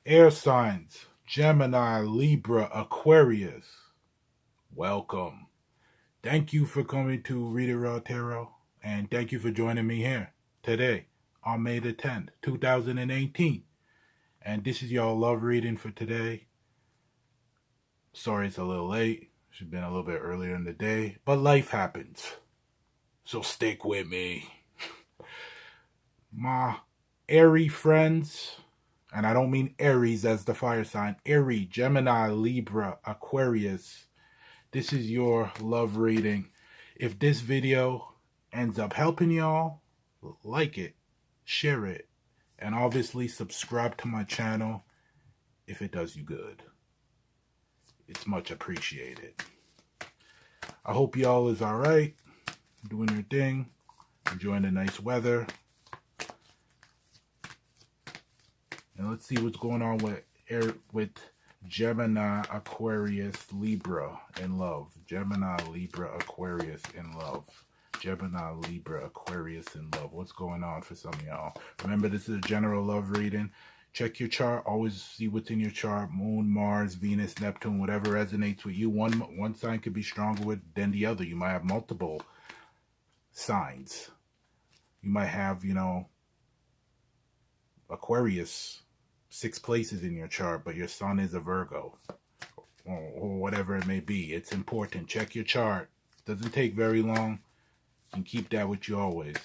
Air signs, Gemini, Libra, Aquarius. Welcome. Thank you for coming to Read It Raw Tarot, and thank you for joining me here today on May the 10th, 2018. And this is your love reading for today. Sorry it's a little late. Should have been a little bit earlier in the day, but life happens. So stick with me. My airy friends, and I don't mean Aries as the fire sign, airy, Gemini, Libra, Aquarius. This is your love reading. If this video ends up helping y'all, like it, share it, and obviously subscribe to my channel if it does you good. It's much appreciated. I hope y'all is alright, doing your thing, enjoying the nice weather. And let's see what's going on with Gemini, Aquarius, Libra in love. Gemini, Libra, Aquarius in love. Gemini, Libra, Aquarius in love. What's going on for some of y'all? Remember, this is a general love reading. Check your chart. Always see what's in your chart. Moon, Mars, Venus, Neptune, whatever resonates with you. One sign could be stronger than the other. You might have multiple signs. You might have, Aquarius 6 places in your chart, but your sun is a Virgo, or whatever it may be. It's important. Check your chart. Doesn't take very long, and keep that with you always.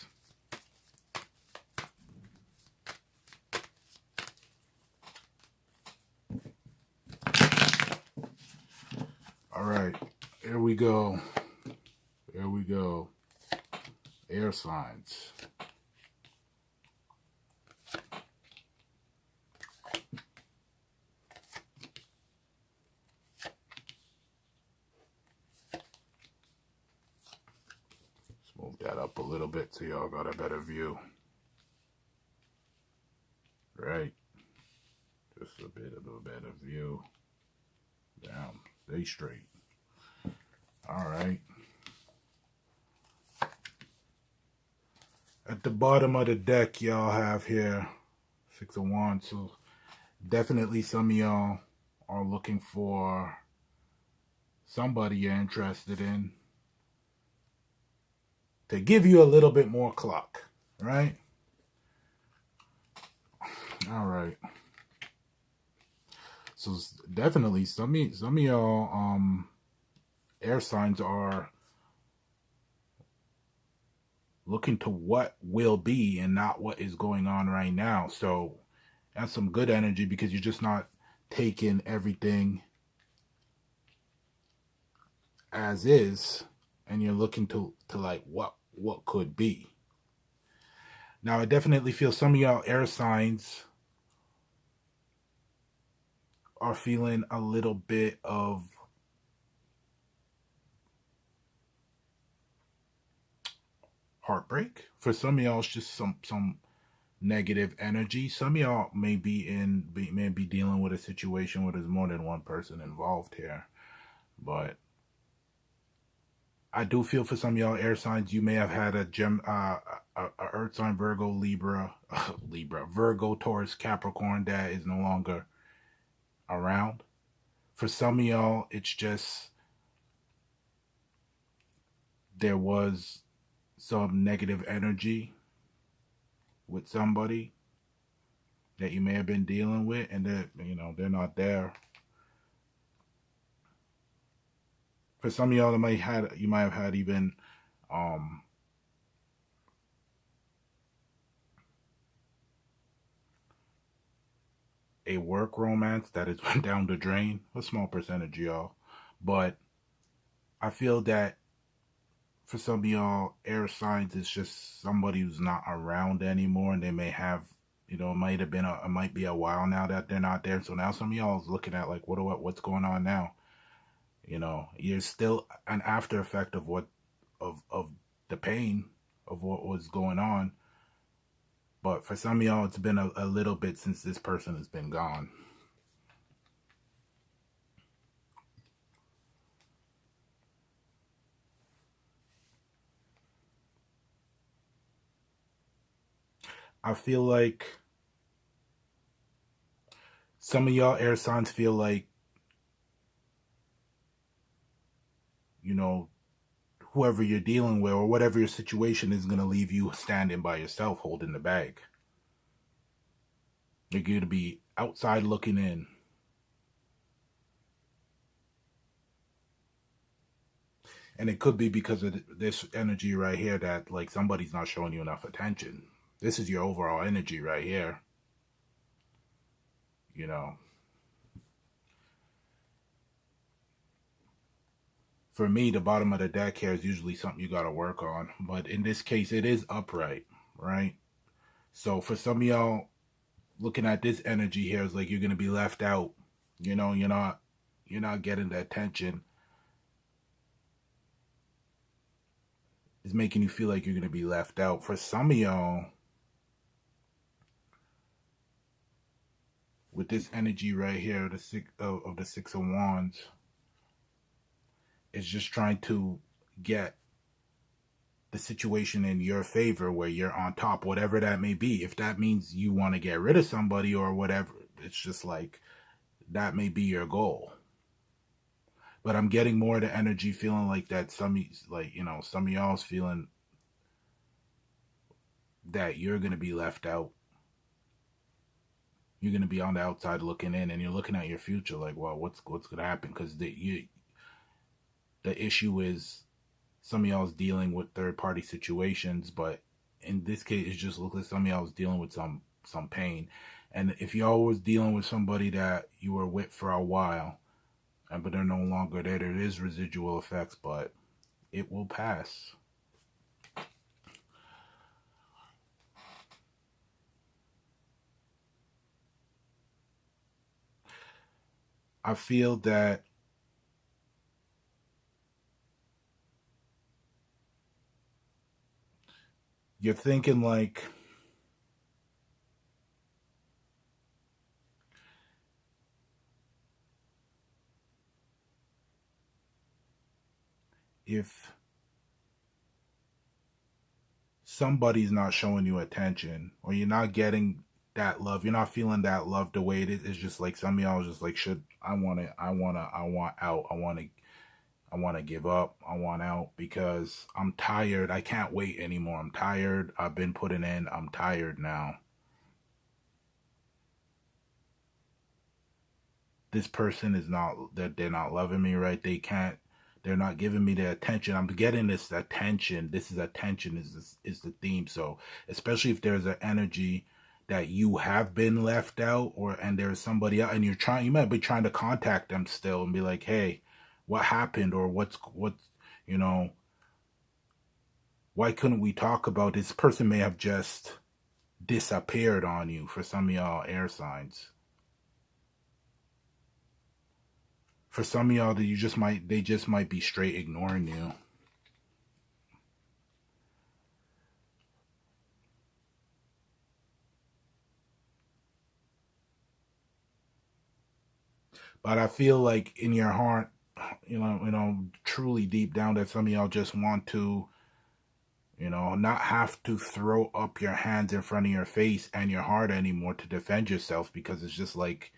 All right, here we go. Here we go. Air signs. Move that up a little bit so y'all got a better view. Right. Just a bit of a better view. Down. Stay straight. Alright. At the bottom of the deck, y'all have here 6 of Wands. So definitely some of y'all are looking for somebody you're interested in to give you a little bit more clock, right? All right. So definitely some of y'all air signs are looking to what will be and not what is going on right now. So that's some good energy, because you're just not taking everything as is, and you're looking to like what could be. Now I definitely feel some of y'all air signs are feeling a little bit of heartbreak. For some of y'all, it's just some negative energy. Some of y'all may be dealing with a situation where there's more than one person involved here. But I do feel for some of y'all air signs, you may have had a Earth sign, Virgo, Libra, Virgo, Taurus, Capricorn that is no longer around. For some of y'all, it's just there was some negative energy with somebody that you may have been dealing with, and that they're not there. For some of y'all, you might have had even a work romance that has went down the drain. A small percentage of y'all, but I feel that for some of y'all air signs, it's just somebody who's not around anymore, and they may have, it might be a while now that they're not there. So now some of y'all is looking at like, what's going on now? You're still an after effect of the pain of what was going on. But for some of y'all, it's been a little bit since this person has been gone. I feel like Some of y'all air signs feel like, you know, whoever you're dealing with or whatever your situation is going to leave you standing by yourself holding the bag. You're going to be outside looking in. And it could be because of this energy right here that, like, somebody's not showing you enough attention. This is your overall energy right here. You know. For me, the bottom of the deck here is usually something you got to work on. But in this case, it is upright, right? So for some of y'all, looking at this energy here is like you're going to be left out. You know, you're not getting the attention. It's making you feel like you're going to be left out. For some of y'all, with this energy right here, the Six of Wands, is just trying to get the situation in your favor where you're on top, whatever that may be. If that means you want to get rid of somebody or whatever, it's just like that may be your goal. But I'm getting more of the energy feeling like that some of y'all's feeling that you're going to be left out. You're going to be on the outside looking in, and you're looking at your future like, well, what's going to happen? Because the issue is some of y'all's dealing with third-party situations, but in this case, it just looks like some of y'all's dealing with some pain. And if y'all was dealing with somebody that you were with for a while, but they're no longer there, there is residual effects, but it will pass. I feel that you're thinking like, if somebody's not showing you attention or you're not getting that love, you're not feeling that love the way it is, it's just like some of y'all just like, I want out. I want to give up. I want out because I'm tired. I can't wait anymore. I'm tired. I've been putting in. I'm tired now. This person is not, that they're not loving me right. They're not giving me the attention. I'm getting this attention. This is attention is the theme. So especially if there's an energy that you have been left out and there's somebody else and you might be trying to contact them still and be like, hey, what happened? Or what's, why couldn't we talk about this? Person may have just disappeared on you for some of y'all air signs. For some of y'all, they just might be straight ignoring you. But I feel like in your heart, truly deep down, that some of y'all just want to, not have to throw up your hands in front of your face and your heart anymore to defend yourself, because it's just like,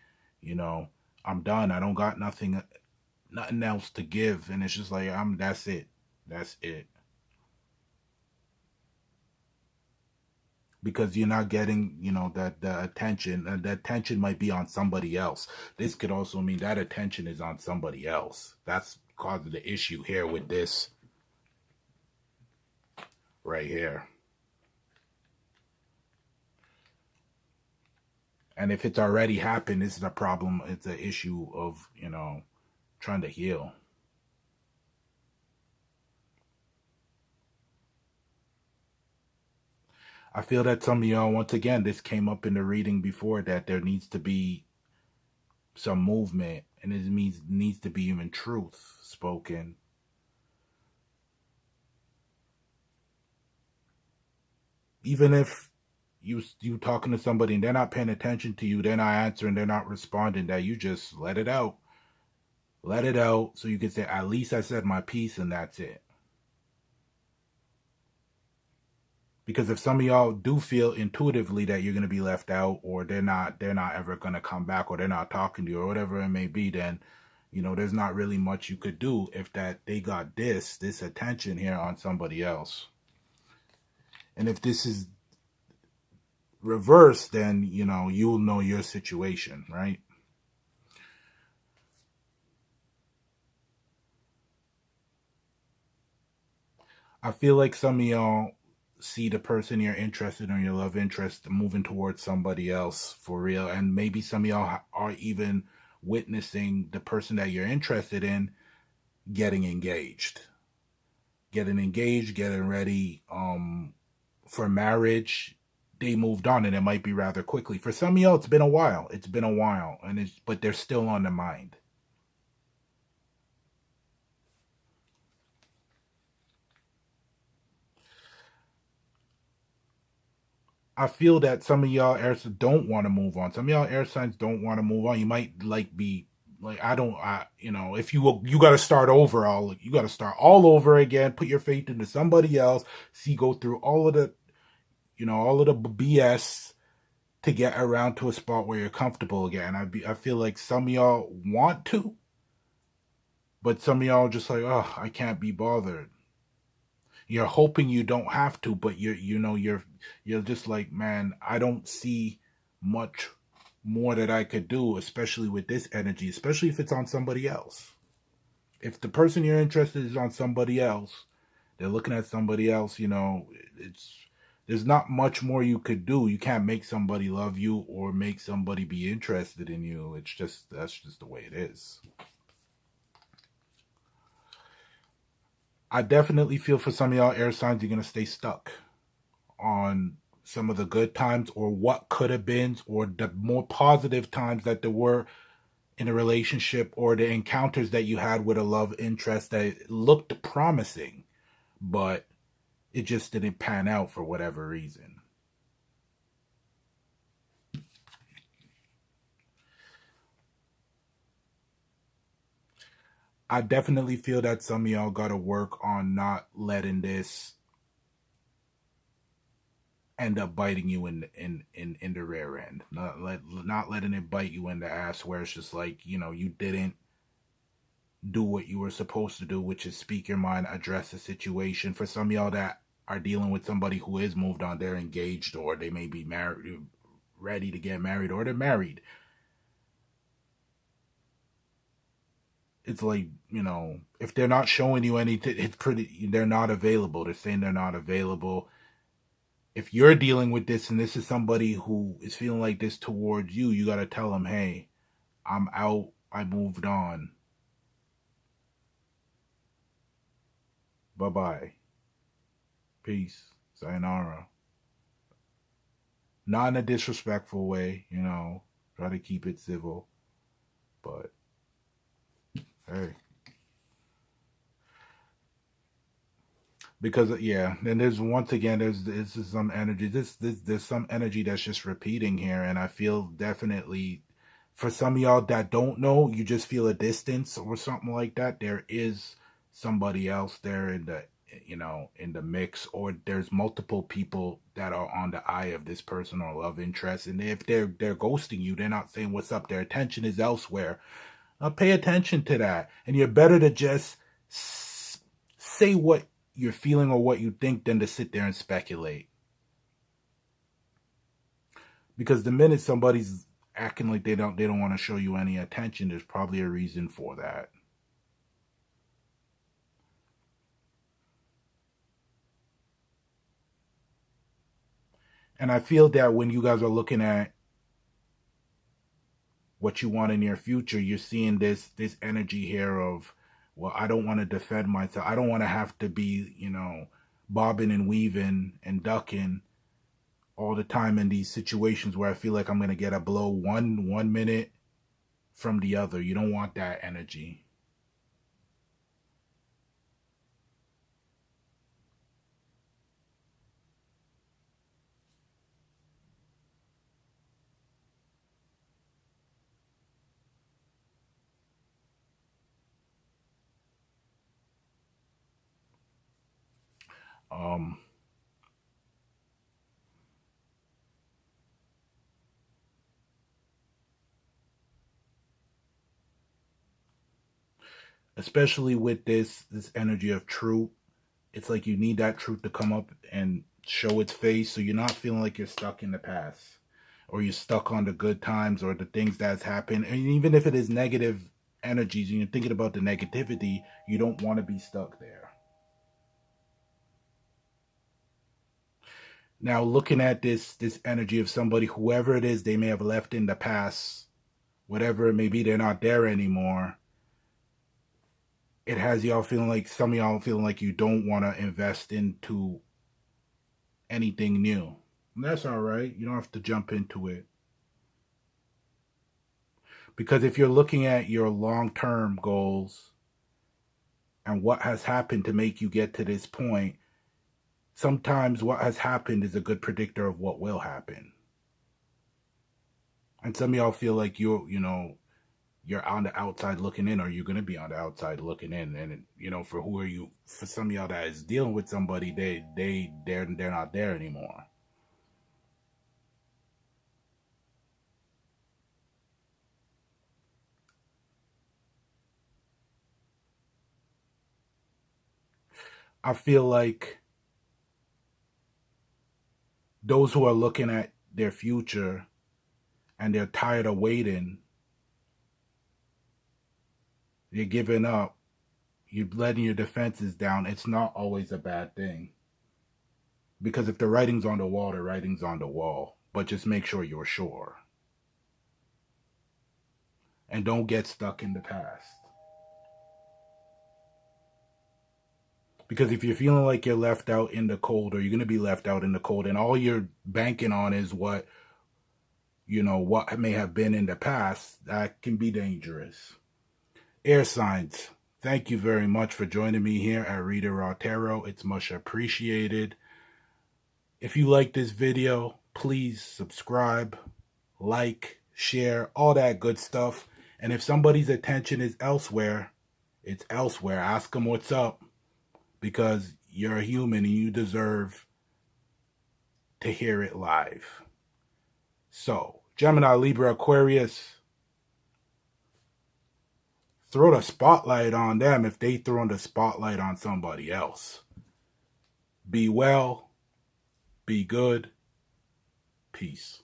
I'm done. I don't got nothing else to give. And it's just like, that's it. That's it. Because you're not getting, that the attention, and the attention might be on somebody else. This could also mean that attention is on somebody else. That's causing the issue here with this right here. And if it's already happened, this is a problem. It's an issue of, trying to heal. I feel that some of y'all, once again, this came up in the reading before, that there needs to be some movement, and it needs to be even truth spoken. Even if you talking to somebody and they're not paying attention to you, they're not answering, they're not responding, that you just let it out. Let it out so you can say, at least I said my piece, and that's it. Because if some of y'all do feel intuitively that you're going to be left out, or they're not ever going to come back, or they're not talking to you, or whatever it may be, then there's not really much you could do if that they got this attention here on somebody else. And if this is reversed, then you'll know your situation, right? I feel like some of y'all see the person you're interested in, your love interest, moving towards somebody else for real. And maybe some of y'all are even witnessing the person that you're interested in getting engaged. Getting ready for marriage. They moved on, and it might be rather quickly. For some of y'all, it's been a while. But they're still on the mind. I feel that some of y'all air signs don't want to move on. Some of y'all air signs don't want to move on. You might be like, I don't, if you got to start over, you got to start all over again. Put your faith into somebody else. See, go through all of the BS to get around to a spot where you're comfortable again. I feel like some of y'all want to, but some of y'all are just like, oh, I can't be bothered. You're hoping you don't have to, but you're just like, man, I don't see much more that I could do, especially with this energy, especially if it's on somebody else. If the person you're interested in is on somebody else, they're looking at somebody else, it's there's not much more you could do. You can't make somebody love you or make somebody be interested in you. That's just the way it is. I definitely feel for some of y'all air signs, you're gonna stay stuck on some of the good times, or what could have been, or the more positive times that there were in a relationship, or the encounters that you had with a love interest that looked promising, but it just didn't pan out for whatever reason. I definitely feel that some of y'all gotta work on not letting this end up biting you in the rear end. Not letting it bite you in the ass, where it's just like, you didn't do what you were supposed to do, which is speak your mind, address the situation. For some of y'all that are dealing with somebody who is moved on, they're engaged, or they may be married, ready to get married, or they're married. It's like, if they're not showing you anything, they're not available. They're saying they're not available. If you're dealing with this and this is somebody who is feeling like this towards you, you got to tell them, hey, I'm out. I moved on. Bye bye. Peace. Sayonara. Not in a disrespectful way, try to keep it civil. But hey. Because yeah, then there's once again there's some energy. There's some energy that's just repeating here, and I feel definitely for some of y'all that don't know, you just feel a distance or something like that. There is somebody else there in the mix, or there's multiple people that are on the eye of this person or love interest, and if they're ghosting you, they're not saying what's up. Their attention is elsewhere. Pay attention to that, and you're better to just say what you're feeling or what you think than to sit there and speculate. Because the minute somebody's acting like they don't want to show you any attention, there's probably a reason for that. And I feel that when you guys are looking at what you want in your future, you're seeing this energy here of, well, I don't want to defend myself. I don't want to have to be, bobbing and weaving and ducking all the time in these situations where I feel like I'm gonna get a blow one minute from the other. You don't want that energy. Um especially with this energy of truth. It's like you need that truth to come up and show its face, so you're not feeling like you're stuck in the past, or you're stuck on the good times or the things that's happened. And even if it is negative energies and you're thinking about the negativity, you don't want to be stuck there. Now, looking at this energy of somebody, whoever it is they may have left in the past, whatever it may be, they're not there anymore. It has y'all feeling like, some of y'all feeling like you don't want to invest into anything new. And that's all right. You don't have to jump into it. Because if you're looking at your long-term goals and what has happened to make you get to this point, sometimes what has happened is a good predictor of what will happen. And some of y'all feel like you're on the outside looking in, or you're going to be on the outside looking in. And, for who are you? For some of y'all that is dealing with somebody, they're not there anymore. I feel like those who are looking at their future and they're tired of waiting, you're giving up, you're letting your defenses down. It's not always a bad thing. Because if the writing's on the wall, the writing's on the wall. But just make sure you're sure. And don't get stuck in the past. Because if you're feeling like you're left out in the cold, or you're going to be left out in the cold, and all you're banking on is what may have been in the past, that can be dangerous. Air signs, thank you very much for joining me here at Reader Raw Tarot. It's much appreciated. If you like this video, please subscribe, like, share, all that good stuff. And if somebody's attention is elsewhere, it's elsewhere. Ask them what's up, because you're a human and you deserve to hear it live. So, Gemini, Libra, Aquarius, throw the spotlight on them if they throw the spotlight on somebody else. Be well, be good, peace.